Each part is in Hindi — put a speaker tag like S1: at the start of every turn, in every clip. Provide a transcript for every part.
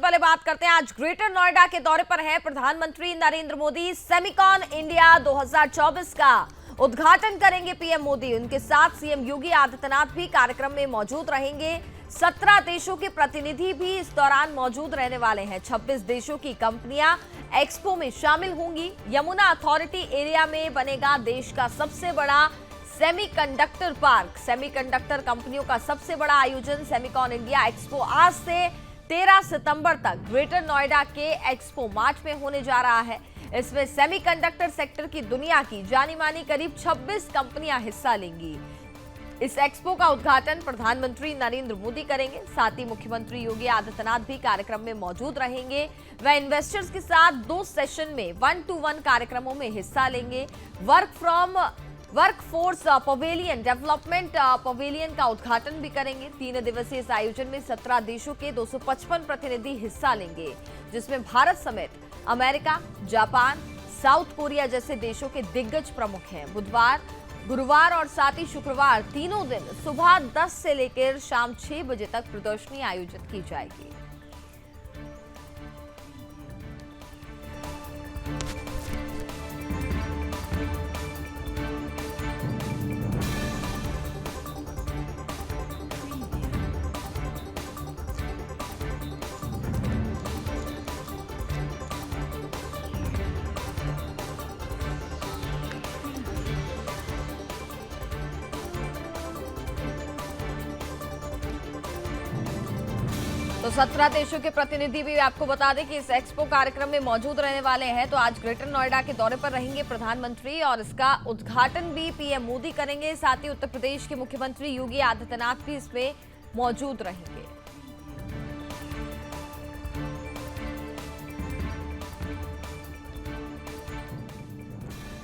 S1: पहले बात करते हैं, आज ग्रेटर नोएडा के दौरे पर है प्रधानमंत्री नरेंद्र मोदी। सेमिकॉन इंडिया 2024 का उद्घाटन करेंगे पीएम मोदी। उनके साथ सीएम योगी आदित्यनाथ भी कार्यक्रम में मौजूद रहेंगे। 17 देशों के प्रतिनिधि भी इस दौरान मौजूद रहने वाले हैं। 26 देशों की कंपनियां एक्सपो में शामिल होंगी। यमुना अथॉरिटी एरिया में बनेगा देश का सबसे बड़ा सेमीकंडक्टर पार्क। सेमीकंडक्टर कंपनियों का सबसे बड़ा आयोजन सेमिकॉन इंडिया एक्सपो आज से 13 सितंबर तक ग्रेटर नोएडा के एक्सपो मार्ट में होने जा रहा है। इसमें सेमीकंडक्टर सेक्टर की दुनिया की जानी मानी करीब 26 कंपनियां हिस्सा लेंगी। इस एक्सपो का उद्घाटन प्रधानमंत्री नरेंद्र मोदी करेंगे। साथ ही मुख्यमंत्री योगी आदित्यनाथ भी कार्यक्रम में मौजूद रहेंगे। वह इन्वेस्टर्स के साथ 2 सेशन में 1-to-1 कार्यक्रमों में हिस्सा लेंगे। वर्कफोर्स पवेलियन, डेवलपमेंट पवेलियन का उद्घाटन भी करेंगे। 3 दिवसीय इस आयोजन में 17 देशों के 255 प्रतिनिधि हिस्सा लेंगे, जिसमें भारत समेत अमेरिका, जापान, साउथ कोरिया जैसे देशों के दिग्गज प्रमुख हैं। बुधवार, गुरुवार और साथ ही शुक्रवार तीनों दिन सुबह 10 से लेकर शाम 6 बजे तक प्रदर्शनी आयोजित की जाएगी। तो 17 देशों के प्रतिनिधि भी आपको बता दें कि इस एक्सपो कार्यक्रम में मौजूद रहने वाले हैं। तो आज ग्रेटर नोएडा के दौरे पर रहेंगे प्रधानमंत्री और इसका उद्घाटन भी पीएम मोदी करेंगे। साथ ही उत्तर प्रदेश के मुख्यमंत्री योगी आदित्यनाथ भी इसमें मौजूद रहेंगे।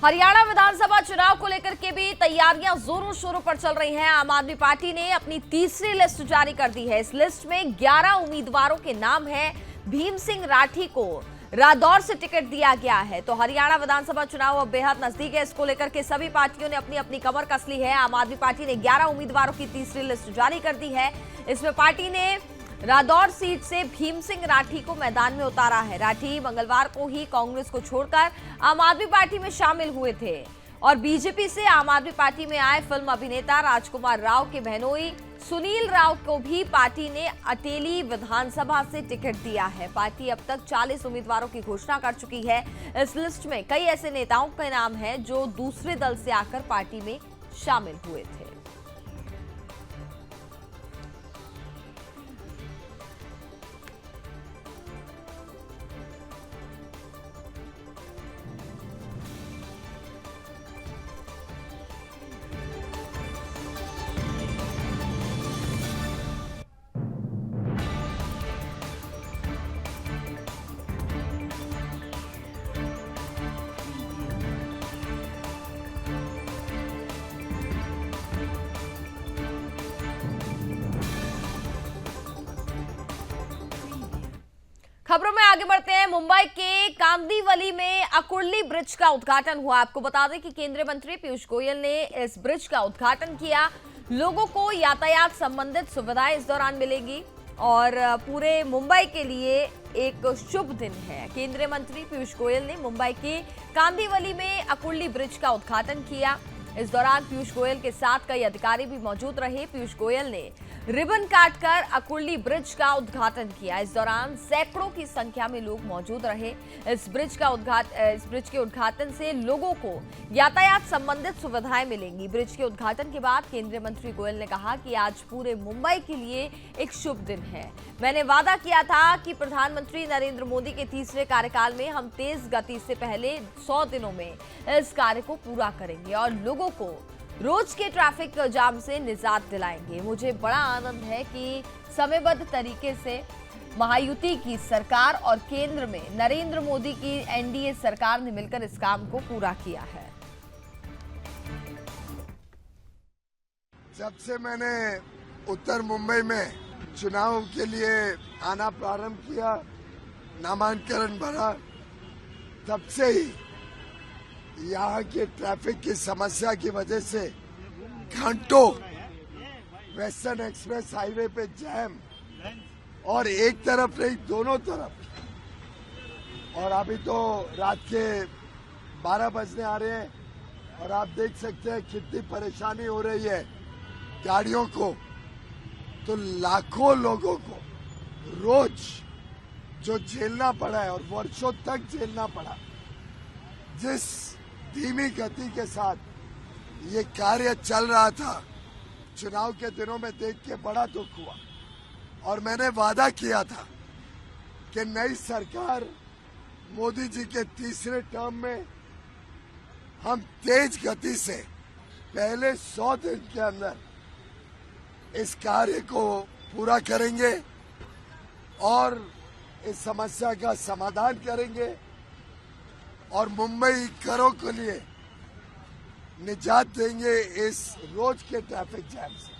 S1: हरियाणा विधानसभा चुनाव को लेकर के भी तैयारियां जोरों शोरों पर चल रही हैं। आम आदमी पार्टी ने अपनी तीसरी लिस्ट जारी कर दी है। इस लिस्ट में 11 उम्मीदवारों के नाम हैं। भीम सिंह राठी को रादौर से टिकट दिया गया है। तो हरियाणा विधानसभा चुनाव अब बेहद नजदीक है। इसको लेकर के सभी पार्टियों ने अपनी अपनी कमर कस ली है। आम आदमी पार्टी ने 11 उम्मीदवारों की तीसरी लिस्ट जारी कर दी है। इसमें पार्टी ने रादौर सीट से भीम सिंह राठी को मैदान में उतारा है। राठी मंगलवार को ही कांग्रेस को छोड़कर आम आदमी पार्टी में शामिल हुए थे और बीजेपी से आम आदमी पार्टी में आए फिल्म अभिनेता राजकुमार राव के बहनोई सुनील राव को भी पार्टी ने अटेली विधानसभा से टिकट दिया है। पार्टी अब तक 40 उम्मीदवारों की घोषणा कर चुकी है। इस लिस्ट में कई ऐसे नेताओं के नाम हैं जो दूसरे दल से आकर पार्टी में शामिल हुए थे। खबरों में आगे बढ़ते हैं। मुंबई के कांदिवली में अकुर्ली ब्रिज का उद्घाटन हुआ। आपको बता दें कि केंद्रीय मंत्री पीयूष गोयल ने इस ब्रिज का उद्घाटन किया। लोगों को यातायात संबंधित सुविधाएं इस दौरान मिलेगी और पूरे मुंबई के लिए एक शुभ दिन है। केंद्रीय मंत्री पीयूष गोयल ने मुंबई के कांदिवली में अकुर्ली ब्रिज का उद्घाटन किया। इस दौरान पीयूष गोयल के साथ कई अधिकारी भी मौजूद रहे। पीयूष गोयल ने रिबन काटकर अकुर्ली ब्रिज का उद्घाटन किया। इस दौरान सैकड़ों की संख्या में लोग मौजूद रहे। इस ब्रिज के उद्घाटन से लोगों को यातायात संबंधित सुविधाएं मिलेंगी। ब्रिज के उद्घाटन के बाद केंद्रीय मंत्री गोयल ने कहा कि आज पूरे मुंबई के लिए एक शुभ दिन है। मैंने वादा किया था कि प्रधानमंत्री नरेंद्र मोदी के तीसरे कार्यकाल में हम तेज गति से पहले 100 दिनों में इस कार्य को पूरा करेंगे और लोगों को रोज के ट्रैफिक जाम से निजात दिलाएंगे। मुझे बड़ा आनंद है कि समयबद्ध तरीके से महायुति की सरकार और केंद्र में नरेंद्र मोदी की एनडीए सरकार ने मिलकर इस काम को पूरा किया है।
S2: जब से मैंने उत्तर मुंबई में चुनाव के लिए आना प्रारंभ किया, नामांकन भरा, तब से ही यहाँ के ट्रैफिक की समस्या की वजह से घंटों वेस्टर्न एक्सप्रेस हाईवे पे जैम, और एक तरफ नहीं, दोनों तरफ। और अभी तो रात के 12 बजने आ रहे हैं और आप देख सकते हैं कितनी परेशानी हो रही है गाड़ियों को। तो लाखों लोगों को रोज जो झेलना पड़ा है और वर्षों तक झेलना पड़ा, जिस धीमी गति के साथ ये कार्य चल रहा था, चुनाव के दिनों में देख के बड़ा दुख हुआ। और मैंने वादा किया था कि नई सरकार मोदी जी के तीसरे टर्म में हम तेज गति से पहले 100 दिन के अंदर इस कार्य को पूरा करेंगे और इस समस्या का समाधान करेंगे और मुंबई करों के लिए निजात देंगे इस रोज के ट्रैफिक जैम से।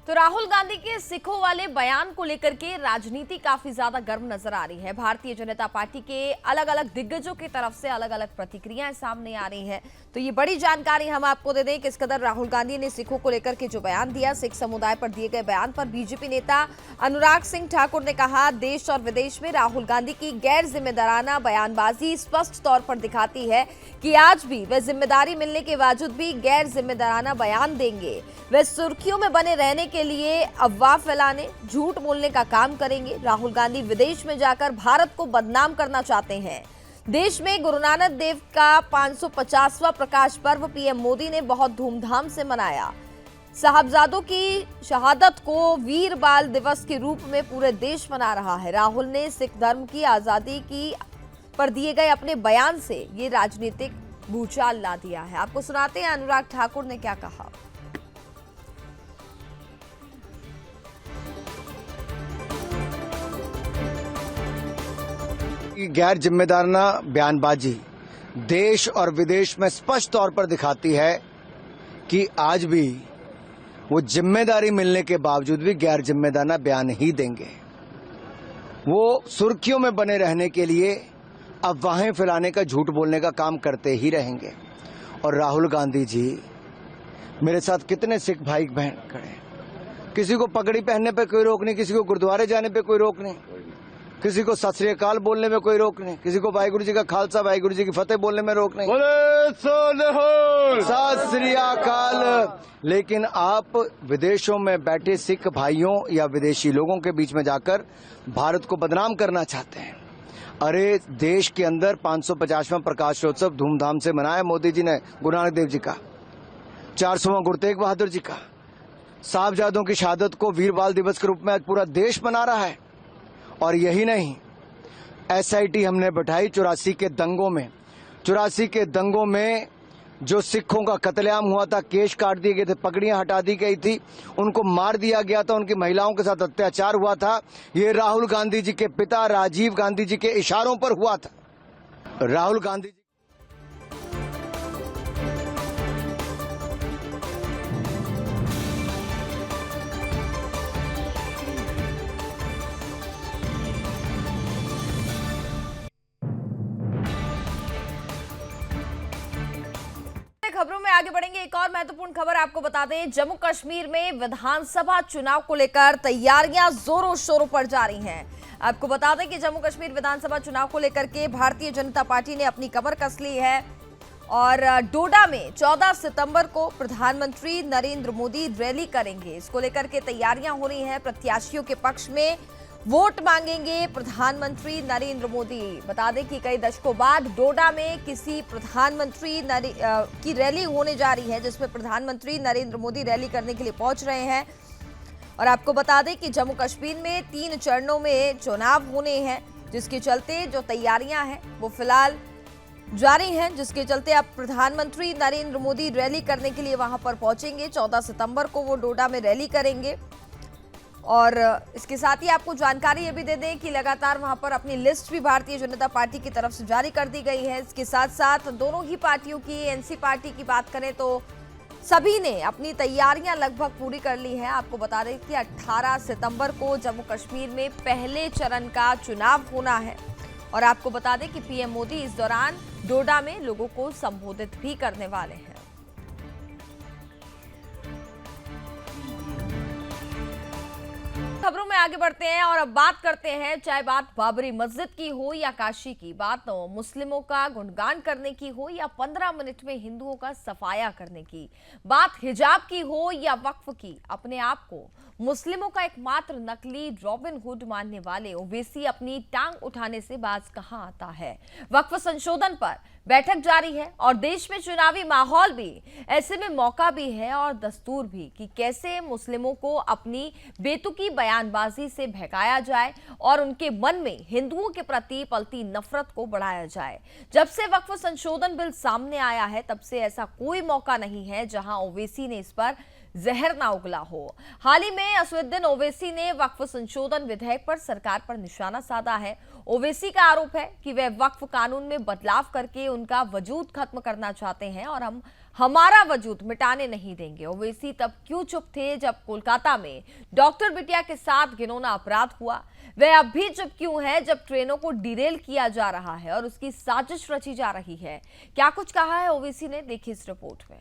S1: तो राहुल गांधी के सिखों वाले बयान को लेकर के राजनीति काफी ज्यादा गर्म नजर आ रही है। भारतीय जनता पार्टी के अलग अलग दिग्गजों की तरफ से अलग अलग प्रतिक्रियाएं सामने आ रही है। तो ये बड़ी जानकारी हम आपको दे दें, किस कदर राहुल गांधी ने सिखों को लेकर के जो बयान दिया, सिख समुदाय पर दिए गए बयान पर बीजेपी नेता अनुराग सिंह ठाकुर ने कहा, देश और विदेश में राहुल गांधी की गैर जिम्मेदाराना बयानबाजी स्पष्ट तौर पर दिखाती है कि आज भी वे जिम्मेदारी मिलने के बावजूद भी गैर जिम्मेदाराना बयान देंगे। वे सुर्खियों में बने रहने के लिए अफवाह फैलाने, झूठ बोलने का काम करेंगे। राहुल गांधी विदेश में जाकर भारत को बदनाम करना चाहते हैं। देश में गुरु नानक देव का 550वां प्रकाश पर्व पीएम मोदी ने बहुत धूमधाम से मनाया। साहबजादों की शहादत को वीर बाल दिवस के रूप में पूरे देश मना रहा है। राहुल ने सिख धर्म की आजादी की पर दिए गए अपने बयान से ये राजनीतिक भूचाल ला दिया है। आपको सुनाते हैं अनुराग ठाकुर ने क्या कहा।
S3: गैर जिम्मेदाराना बयानबाजी देश और विदेश में स्पष्ट तौर पर दिखाती है कि आज भी वो जिम्मेदारी मिलने के बावजूद भी गैर जिम्मेदाराना बयान ही देंगे। वो सुर्खियों में बने रहने के लिए अफवाहें फैलाने का, झूठ बोलने का काम करते ही रहेंगे। और राहुल गांधी जी, मेरे साथ कितने सिख भाई बहन खड़े, किसी को पगड़ी पहनने पे कोई रोक नहीं, किसी को गुरुद्वारे जाने पे कोई रोक नहीं, किसी को सत श्री अकाल बोलने में कोई रोक नहीं, किसी को वाहिगुरु जी का खालसा वाहिगुरु जी की फतेह बोलने में रोक नहीं, सत श्री अकाल। लेकिन आप विदेशों में बैठे सिख भाइयों या विदेशी लोगों के बीच में जाकर भारत को बदनाम करना चाहते हैं। अरे देश के अंदर 550वां प्रकाशोत्सव धूमधाम से मनाया मोदी जी ने, गुरु नानक देव जी का, 400वां गुरु तेग बहादुर जी का, साहबजादों की शहादत को वीर बाल दिवस के रूप में आज पूरा देश मना रहा है। और यही नहीं, एसआईटी हमने बैठाई 84 के दंगों में। 84 के दंगों में जो सिखों का कत्लेआम हुआ था, केश काट दिए गए थे, पगड़ियां हटा दी गई थी, उनको मार दिया गया था, उनकी महिलाओं के साथ अत्याचार हुआ था, ये राहुल गांधी जी के पिता राजीव गांधी जी के इशारों पर हुआ था। राहुल गांधी
S1: खबरों में आगे बढ़ेंगे। एक और महत्वपूर्ण खबर आपको बता दें, जम्मू कश्मीर में विधानसभा चुनाव को लेकर तैयारियां जोरों शोरों पर जारी हैं। आपको बता दें कि जम्मू कश्मीर विधानसभा चुनाव को लेकर के भारतीय जनता पार्टी ने अपनी कमर कस ली है और डोडा में 14 सितंबर को प्रधानमंत्री नरेंद्र मोदी रैली करेंगे। इसको लेकर के तैयारियां हो रही हैं। प्रत्याशियों के पक्ष में वोट मांगेंगे प्रधानमंत्री नरेंद्र मोदी। बता दें कि कई दशकों बाद डोडा में किसी प्रधानमंत्री की रैली होने जा रही है, जिसमें प्रधानमंत्री नरेंद्र मोदी रैली करने के लिए पहुंच रहे हैं। और आपको बता दें कि जम्मू कश्मीर में 3 चरणों में चुनाव होने हैं, जिसके चलते जो तैयारियां हैं वो फिलहाल जारी हैं, जिसके चलते अब प्रधानमंत्री नरेंद्र मोदी रैली करने के लिए वहां पर पहुंचेंगे। 14 सितंबर को वो डोडा में रैली करेंगे। और इसके साथ ही आपको जानकारी ये भी दे दें कि लगातार वहां पर अपनी लिस्ट भी भारतीय जनता पार्टी की तरफ से जारी कर दी गई है। इसके साथ साथ दोनों ही पार्टियों की, एनसी पार्टी की बात करें तो सभी ने अपनी तैयारियां लगभग पूरी कर ली है। आपको बता दें कि 18 सितंबर को जम्मू कश्मीर में पहले चरण का चुनाव होना है। और आपको बता दें कि पीएम मोदी इस दौरान डोडा में लोगों को संबोधित भी करने वाले हैं। खबरों में आगे बढ़ते हैं और अब बात करते हैं, चाहे बात बाबरी मस्जिद की हो या काशी की, बात तो मुस्लिमों का गुणगान करने की हो या 15 मिनट में हिंदुओं का सफाया करने की, बात हिजाब की हो या वक्फ की, अपने आप को मुस्लिमों का एकमात्र नकली रॉबिन हुड मानने वाले ओवैसी अपनी टांग उठाने से बाज कहां आता है। वक्फ संशोधन पर बैठक जारी है और देश में चुनावी माहौल भी, ऐसे में मौका भी है और दस्तूर भी कि कैसे मुस्लिमों को अपनी बेतुकी बयानबाजी से बहकाया जाए और उनके मन में हिंदुओं के प्रति पलती नफरत को बढ़ाया जाए। जब से वक्फ संशोधन बिल सामने आया है तब से ऐसा कोई मौका नहीं है जहां ओवैसी ने इस पर जहर ना उगला हो। हाल ही में असदुद्दीन ओवैसी ने वक्फ संशोधन विधेयक पर सरकार पर निशाना साधा है। ओवैसी का आरोप है कि वे वक्फ कानून में बदलाव करके उनका वजूद खत्म करना चाहते हैं और हम हमारा वजूद मिटाने नहीं देंगे। ओवैसी तब क्यों चुप थे जब कोलकाता में डॉक्टर बिटिया के साथ घिनौना अपराध हुआ? वे अब भी चुप क्यों है जब ट्रेनों को डिरेल किया जा रहा है और उसकी साजिश रची जा रही है? क्या कुछ कहा है ओवैसी ने, देखिए इस रिपोर्ट में।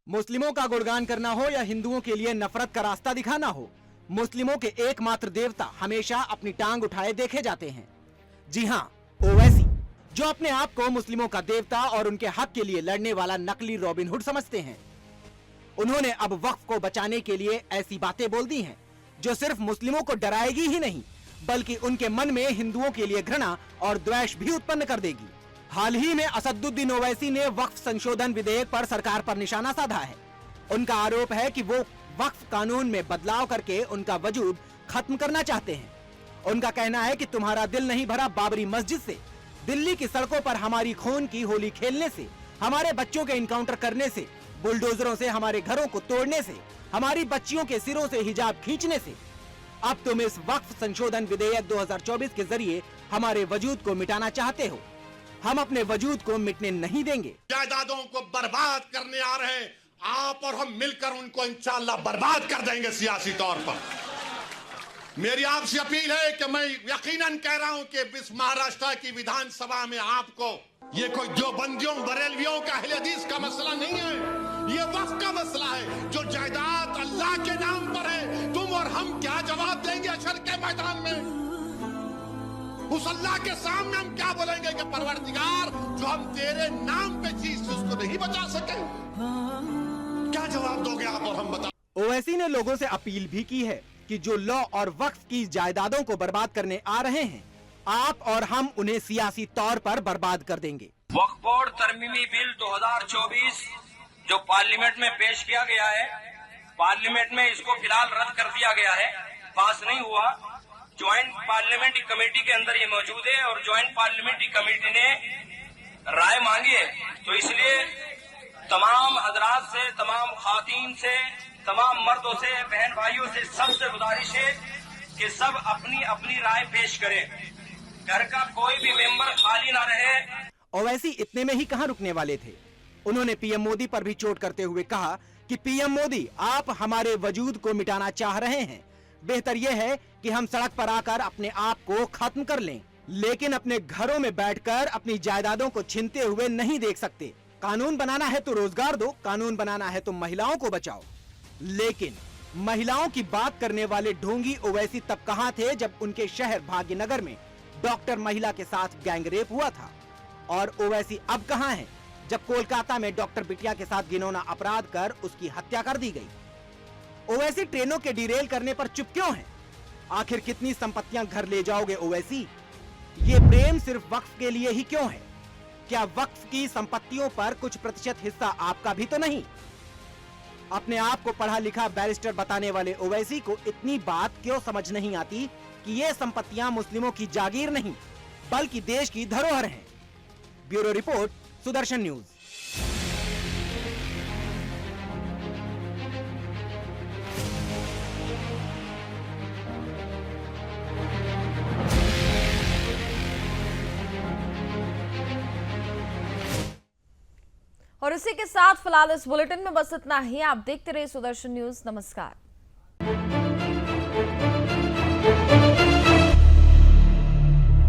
S4: मुस्लिमों का गुणगान करना हो या हिंदुओं के लिए नफरत का रास्ता दिखाना हो, मुस्लिमों के एकमात्र देवता हमेशा अपनी टांग उठाए देखे जाते हैं। जी हां, ओवैसी, जो अपने आप को मुस्लिमों का देवता और उनके हक के लिए लड़ने वाला नकली रॉबिन हुड समझते हैं। उन्होंने अब वक्फ को बचाने के लिए ऐसी बातें बोल दी हैं जो सिर्फ मुस्लिमों को डराएगी ही नहीं बल्कि उनके मन में हिंदुओं के लिए घृणा और द्वेष भी उत्पन्न कर देगी। हाल ही में असदुद्दीन ओवैसी ने वक्फ संशोधन विधेयक पर सरकार पर निशाना साधा है। उनका आरोप है कि वो वक्फ कानून में बदलाव करके उनका वजूद खत्म करना चाहते हैं। उनका कहना है कि तुम्हारा दिल नहीं भरा बाबरी मस्जिद से, दिल्ली की सड़कों पर हमारी खून की होली खेलने से, हमारे बच्चों के इनकाउंटर करने से, बुलडोजरों से हमारे घरों को तोड़ने से, हमारी बच्चियों के सिरों से हिजाब खींचने से। अब तुम इस वक्फ संशोधन विधेयक 2024 के जरिए हमारे वजूद को मिटाना चाहते हो। हम अपने वजूद को मिटने नहीं देंगे।
S5: जायदादों को बर्बाद करने आ रहे हैं आप और हम मिलकर उनको इंशाअल्लाह बर्बाद कर देंगे सियासी तौर पर। मेरी आपसे अपील है कि मैं यकीनन कह रहा हूं कि इस महाराष्ट्र की विधानसभा में आपको ये कोई जो बंदियों बरेलवियों का अहले हदीस का मसला नहीं है, ये वक्फ का मसला है। जो जायदाद अल्लाह के नाम पर है, तुम और हम क्या जवाब देंगे अशर के मैदान में? उस अल्लाह के सामने हम क्या बोलेंगे कि परवरदिगार, जो हम तेरे नाम पे चीज उसको नहीं बचा सके? क्या जवाब दोगे आप और हम? बता।
S4: ओवैसी ने लोगों से अपील भी की है कि जो लॉ और वक्फ की जायदादों को बर्बाद करने आ रहे हैं, आप और हम उन्हें सियासी तौर पर बर्बाद कर देंगे।
S6: वक्फ बोर्ड तरमीमी बिल 2024 जो पार्लियामेंट में पेश किया गया है, पार्लियामेंट में इसको फिलहाल रद्द कर दिया गया है, पास नहीं हुआ। ज्वाइंट पार्लियामेंट्री कमेटी के अंदर ये मौजूद है और ज्वाइंट पार्लियामेंट्री कमेटी ने राय मांगी है। तो इसलिए तमाम हजरात से, तमाम खातीन से, तमाम मर्दों से, बहन भाइयों से सबसे गुजारिश है कि सब अपनी अपनी राय पेश करें। घर का कोई भी मेंबर खाली ना रहे।
S4: ओवैसी इतने में ही कहां रुकने वाले थे। उन्होंने पीएम मोदी पर भी चोट करते हुए कहा कि पीएम मोदी, आप हमारे वजूद को मिटाना चाह रहे हैं। बेहतर यह है कि हम सड़क पर आकर अपने आप को खत्म कर लें, लेकिन अपने घरों में बैठकर अपनी जायदादों को छीनते हुए नहीं देख सकते। कानून बनाना है तो रोजगार दो, कानून बनाना है तो महिलाओं को बचाओ। लेकिन महिलाओं की बात करने वाले ढोंगी ओवैसी तब कहां थे जब उनके शहर भाग्यनगर में डॉक्टर महिला के साथ गैंगरेप हुआ था? और ओवैसी अब कहां हैं जब कोलकाता में डॉक्टर बिटिया के साथ घिनौना अपराध कर उसकी हत्या कर दी गई? ओवैसी ट्रेनों के डिरेल करने पर चुप क्यों हैं? आखिर कितनी संपत्तियां घर ले जाओगे ओवैसी? ये प्रेम सिर्फ वक्फ के लिए ही क्यों है? क्या वक्फ की संपत्तियों पर कुछ प्रतिशत हिस्सा आपका भी तो नहीं? अपने आप को पढ़ा लिखा बैरिस्टर बताने वाले ओवैसी को इतनी बात क्यों समझ नहीं आती कि ये संपत्तियां मुस्लिमों की जागीर नहीं बल्कि देश की धरोहर हैं। Bureau report, Sudarshan news.
S1: और और इसी के साथ फिलहाल इस बुलेटिन में बस इतना ही। आप देखते रहिए सुदर्शन न्यूज। नमस्कार।